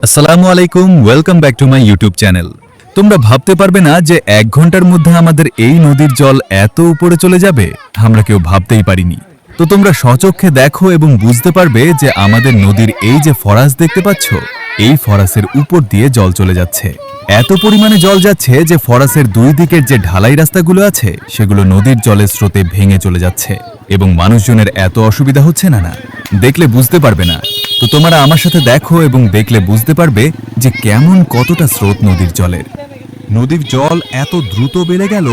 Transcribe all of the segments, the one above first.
আসসালামু আলাইকুম, welcome back to my YouTube channel. তোমরা ভাবতে পারবে না যে 1 ঘন্টার মধ্যে আমাদের এই নদীর জল এত উপরে চলে যাবে। আমরা কেউ ভাবতেই পারিনি। তো তোমরা স্বচক্ষে দেখো এবং বুঝতে পারবে যে আমাদের নদীর এই যে ফরাস দেখতে পাচ্ছ, এই ফরাসের উপর দিয়ে জল চলে যাচ্ছে। এত পরিমাণে জল যাচ্ছে যে ফরাসের দুই দিকের যে ঢালাই রাস্তাগুলো আছে সেগুলো নদীর জলের স্রোতে ভেঙে চলে যাচ্ছে এবং মানুষজনের এত অসুবিধা হচ্ছে না। দেখলে বুঝতে পারবে না। তো তোমরা আমার সাথে দেখো এবং দেখলে বুঝতে পারবে যে কেমন কতটা স্রোত নদীর জলের। নদীর জল এত দ্রুত বেড়ে গেল,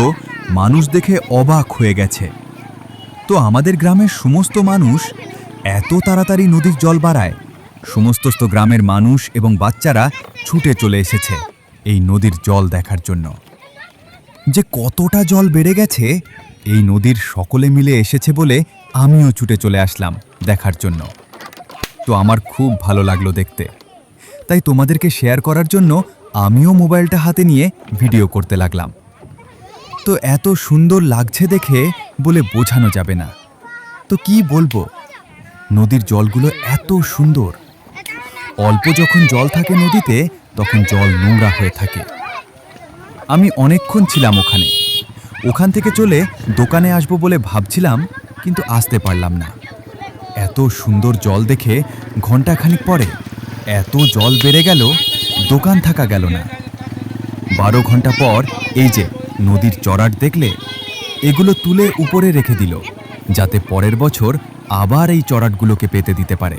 মানুষ দেখে অবাক হয়ে গেছে। তো আমাদের গ্রামের সমস্ত মানুষ এত তাড়াতাড়ি নদীর জল বাড়ায়, সমস্ত গ্রামের মানুষ এবং বাচ্চারা ছুটে চলে এসেছে এই নদীর জল দেখার জন্য। যে কতটা জল বেড়ে গেছে এই নদীর সকলে মিলে এসেছে বলে আমিও ছুটে চলে আসলাম দেখার জন্য। তো আমার খুব ভালো লাগলো দেখতে, তাই তোমাদেরকে শেয়ার করার জন্য আমিও মোবাইলটা হাতে নিয়ে ভিডিও করতে লাগলাম। তো এত সুন্দর লাগছে দেখে বলে বোঝানো যাবে না। তো কি বলবো, নদীর জলগুলো এত সুন্দর। অল্প যখন জল থাকে নদীতে তখন জল নোংরা হয়ে থাকে। আমি অনেকক্ষণ ছিলাম ওখান থেকে চলে দোকানে আসবো বলে ভাবছিলাম, কিন্তু আসতে পারলাম না। এত সুন্দর জল দেখে ঘন্টাখানিক পরে এত জল বেড়ে গেল, দোকান থাকা গেল না। 12 ঘন্টা পর এই যে নদীর চড়াট দেখলে, এগুলো তুলে উপরে রেখে দিল যাতে পরের বছর আবার এই চড়াটগুলোকে পেতে দিতে পারে।